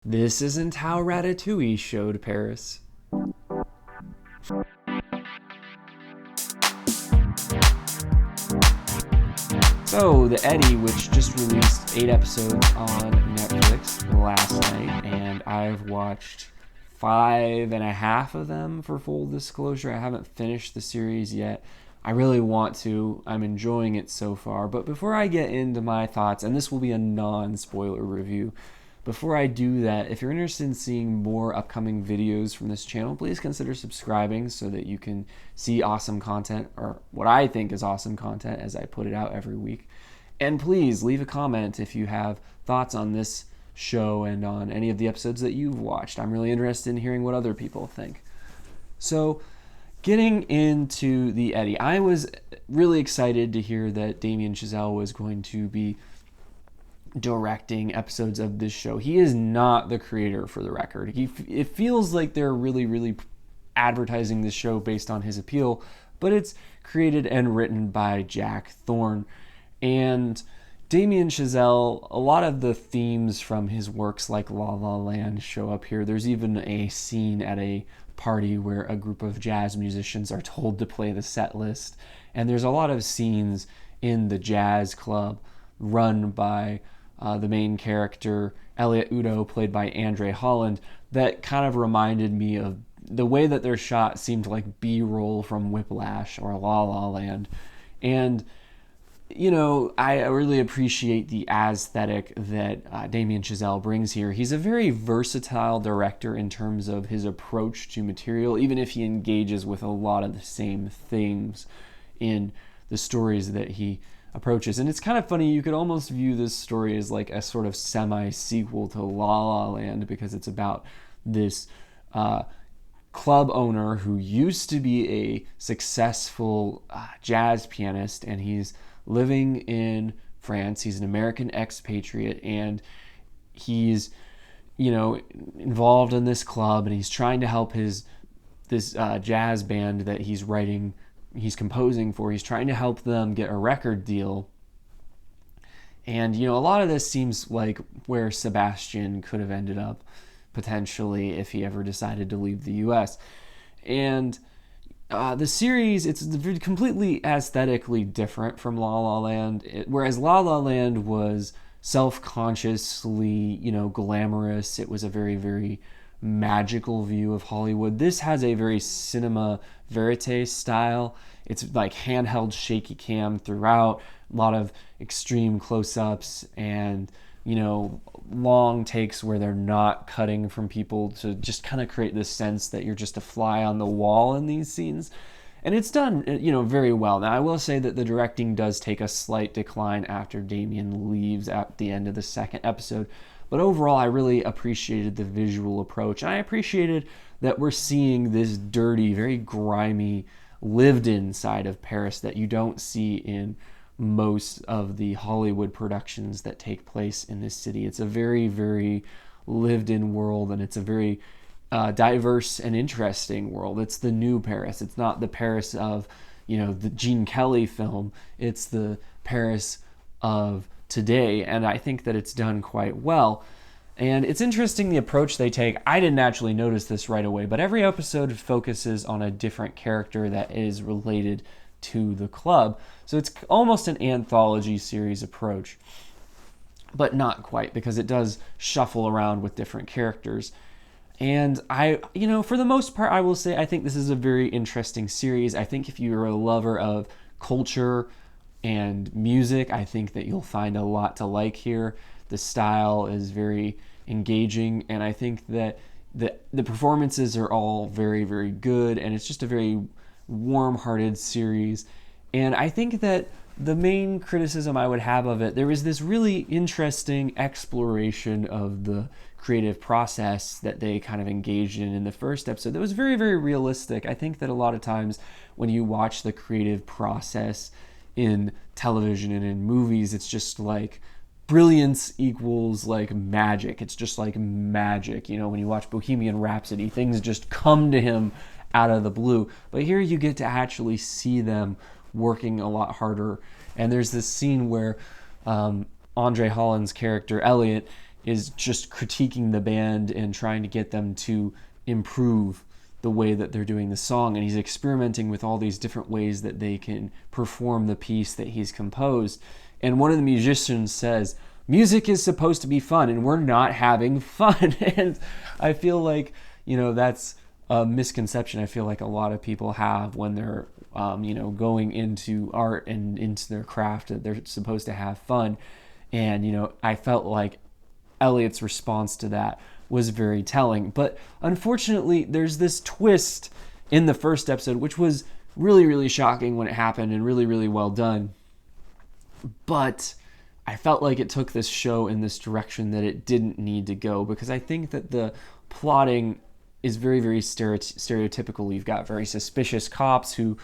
This isn't how Ratatouille showed Paris. So, the Eddy, which just released 8 episodes on Netflix last night, and I've watched 5.5 of them for full disclosure. I haven't finished the series yet. I really want to. I'm enjoying it so far. But before I get into my thoughts, and this will be a non-spoiler review, before I do that, if you're interested in seeing more upcoming videos from this channel, please consider subscribing so that you can see awesome content, or what I think is awesome content, as I put it out every week. And please leave a comment if you have thoughts on this show and on any of the episodes that you've watched. I'm really interested in hearing what other people think. So, getting into the Eddy, I was really excited to hear that Damien Chazelle was going to be directing episodes of this show. He is not the creator, for the record. It feels like they're really advertising this show based on his appeal, but it's created and written by Jack Thorne. And Damien Chazelle, a lot of the themes from his works like La La Land show up here. There's even a scene at a party where a group of jazz musicians are told to play the set list. And there's a lot of scenes in the jazz club run by the main character, Elliot Udo, played by Holland, that kind of reminded me of the way that they're shot. Seemed like B-roll from Whiplash or La La Land. And, you know, I really appreciate the aesthetic that Damien Chazelle brings here. He's a very versatile director in terms of his approach to material, even if he engages with a lot of the same themes in the stories that he approaches. And it's kind of funny, you could almost view this story as like a sort of semi-sequel to La La Land, because it's about this club owner who used to be a successful jazz pianist, and he's living in France. He's an American expatriate, and he's, you know, involved in this club, and he's trying to help this jazz band that he's composing for. He's trying to help them get a record deal. And, you know, a lot of this seems like where Sebastian could have ended up potentially if he ever decided to leave the US. And the series, it's completely aesthetically different from La La Land. Whereas La La Land was self-consciously, you know, glamorous. It was a very magical view of Hollywood. This has a very cinema verite style. It's like handheld shaky cam throughout, a lot of extreme close-ups, and, you know, long takes where they're not cutting from people to just kind of create this sense that you're just a fly on the wall in these scenes. And it's done, you know, very well. Now, I will say that the directing does take a slight decline after Damien leaves at the end of the second episode. But overall, I really appreciated the visual approach. And I appreciated that we're seeing this dirty, very grimy, lived-in side of Paris that you don't see in most of the Hollywood productions that take place in this city. It's a very lived-in world, and it's a very diverse and interesting world. It's the new Paris. It's not the Paris of, you know, the Gene Kelly film. It's the Paris of today, and I think that it's done quite well. And it's interesting the approach they take. I didn't actually notice this right away, but every episode focuses on a different character that is related to the club. So it's almost an anthology series approach, but not quite, because it does shuffle around with different characters. And you know, for the most part, I will say I think this is a very interesting series. I think if you're a lover of culture and music, I think that you'll find a lot to like here. The style is very engaging, and I think that the performances are all very good, and it's just a very warm-hearted series. And I think that the main criticism I would have of it, there is this really interesting exploration of the creative process that they kind of engaged in the first episode that was very realistic. I think that a lot of times when you watch the creative process in television and in movies, it's just like brilliance equals like magic. It's just like magic. You know, when you watch Bohemian Rhapsody, things just come to him out of the blue. But here you get to actually see them working a lot harder. And there's this scene where Holland's character, Elliot, is just critiquing the band and trying to get them to improve the way that they're doing the song, and he's experimenting with all these different ways that they can perform the piece that he's composed. And one of the musicians says, music is supposed to be fun, and we're not having fun. And I feel like, that's a misconception I feel like a lot of people have when they're, going into art and into their craft, that they're supposed to have fun. And, I felt like Elliot's response to that was very telling. But unfortunately, there's this twist in the first episode, which was really, really shocking when it happened and really, really well done. But I felt like it took this show in this direction that it didn't need to go, because I think that the plotting is very, very stereotypical. You've got very suspicious cops who,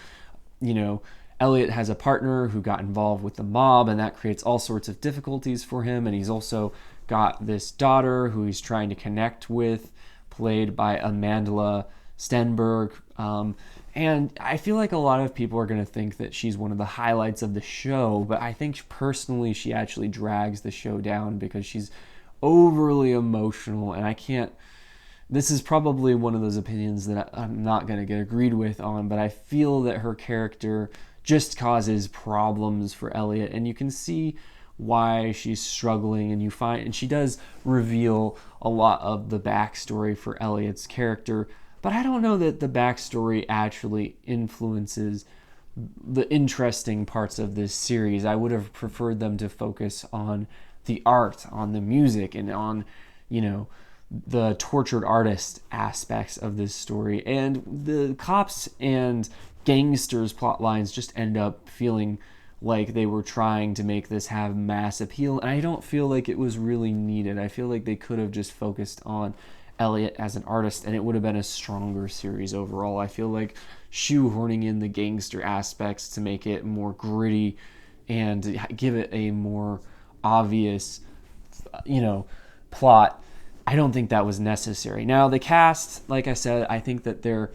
Elliot has a partner who got involved with the mob, and that creates all sorts of difficulties for him. And he's also got this daughter who he's trying to connect with, played by Amandla Stenberg. And I feel like a lot of people are going to think that she's one of the highlights of the show, but I think personally she actually drags the show down because she's overly emotional, and this is probably one of those opinions that I'm not going to get agreed with on, but I feel that her character just causes problems for Elliot, and you can see why she's struggling, and she does reveal a lot of the backstory for Elliot's character, but I don't know that the backstory actually influences the interesting parts of this series. I would have preferred them to focus on the art, on the music, and on, the tortured artist aspects of this story. And the cops and gangsters plot lines just end up feeling like they were trying to make this have mass appeal, and I don't feel like it was really needed. I feel like they could have just focused on Elliot as an artist, and it would have been a stronger series overall. I feel like shoehorning in the gangster aspects to make it more gritty and give it a more obvious, plot, I don't think that was necessary. Now, the cast, like I said, I think that they're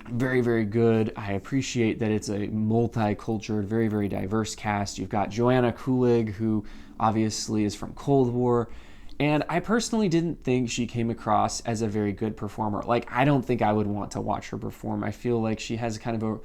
very, very good. I appreciate that it's a multicultural, very, very diverse cast. You've got Joanna Kulig, who obviously is from Cold War, and I personally didn't think she came across as a very good performer. Like, I don't think I would want to watch her perform. I feel like she has kind of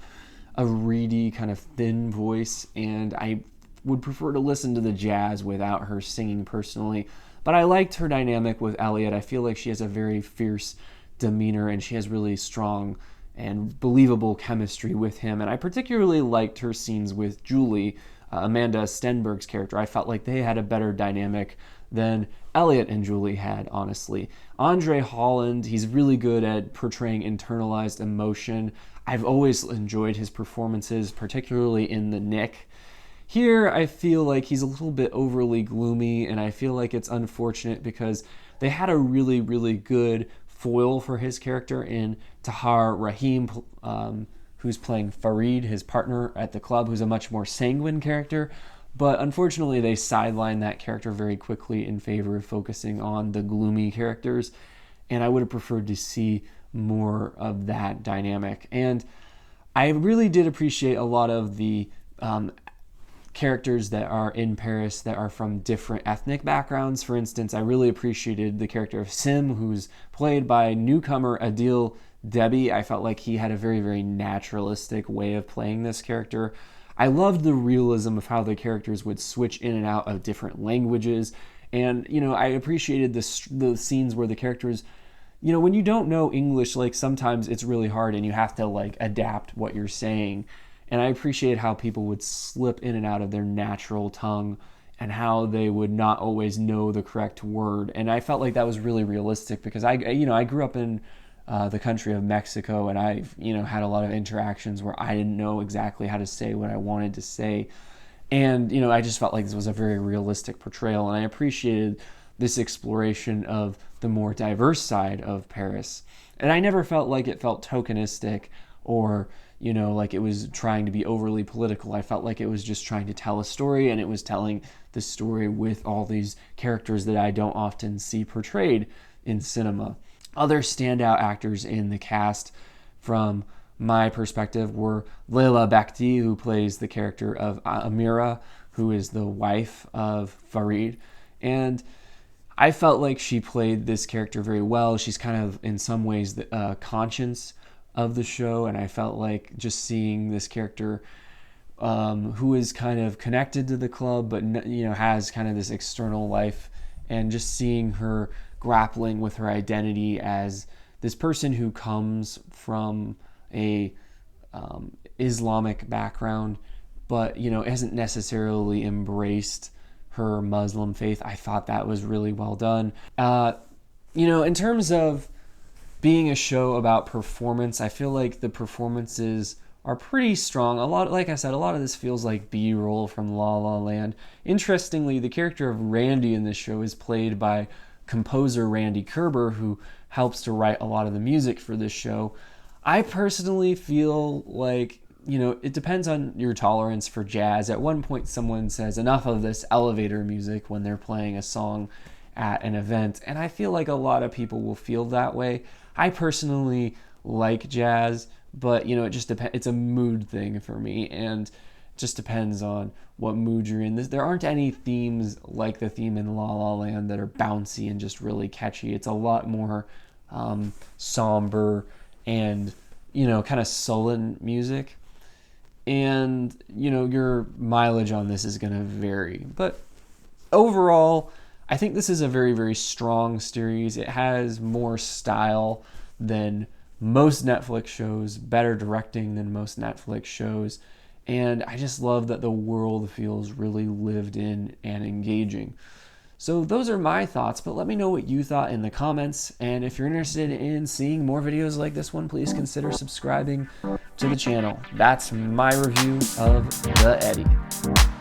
a reedy, kind of thin voice, and I would prefer to listen to the jazz without her singing personally. But I liked her dynamic with Elliot. I feel like she has a very fierce demeanor, and she has really strong and believable chemistry with him. And I particularly liked her scenes with Julie, Amanda Stenberg's character. I felt like they had a better dynamic than Elliot and Julie had, honestly. Andre Holland, he's really good at portraying internalized emotion. I've always enjoyed his performances, particularly in The Nick. Here, I feel like he's a little bit overly gloomy, and I feel like it's unfortunate because they had a really, really good foil for his character in Tahar, Rahim, who's playing Farid, his partner at the club, who's a much more sanguine character. But unfortunately, they sidelined that character very quickly in favor of focusing on the gloomy characters, and I would have preferred to see more of that dynamic. And I really did appreciate a lot of the characters that are in Paris that are from different ethnic backgrounds. For instance, I really appreciated the character of Sim, who's played by newcomer Adil Debbie. I felt like he had a very, very naturalistic way of playing this character. I loved the realism of how the characters would switch in and out of different languages. And, I appreciated the scenes where the characters, when you don't know English, like sometimes it's really hard and you have to like adapt what you're saying. And I appreciate how people would slip in and out of their natural tongue and how they would not always know the correct word. And I felt like that was really realistic because I grew up in the country of Mexico, and I've, had a lot of interactions where I didn't know exactly how to say what I wanted to say. And, I just felt like this was a very realistic portrayal, and I appreciated this exploration of the more diverse side of Paris. And I never felt like it felt tokenistic or, like it was trying to be overly political. I felt like it was just trying to tell a story, and it was telling the story with all these characters that I don't often see portrayed in cinema. Other standout actors in the cast, from my perspective, were Leila Bekhti, who plays the character of Amira, who is the wife of Farid. And, I felt like she played this character very well. She's kind of, in some ways, the conscience of the show, and I felt like just seeing this character who is kind of connected to the club, but has kind of this external life, and just seeing her grappling with her identity as this person who comes from a Islamic background, but hasn't necessarily embraced her Muslim faith. I thought that was really well done. In terms of being a show about performance, I feel like the performances are pretty strong. Like I said, a lot of this feels like B-roll from La La Land. Interestingly, the character of Randy in this show is played by composer Randy Kerber, who helps to write a lot of the music for this show. I personally feel like, it depends on your tolerance for jazz. At one point, someone says, enough of this elevator music when they're playing a song at an event, and I feel like a lot of people will feel that way. I personally like jazz, but it just depends. It's a mood thing for me, and it just depends on what mood you're in. There aren't any themes like the theme in La La Land that are bouncy and just really catchy. It's a lot more somber and kind of sullen music, and your mileage on this is going to vary. But overall, I think this is a very, very strong series. It has more style than most Netflix shows, better directing than most Netflix shows, and I just love that the world feels really lived in and engaging. So those are my thoughts, but let me know what you thought in the comments, and if you're interested in seeing more videos like this one, please consider subscribing to the channel. That's my review of The Eddy.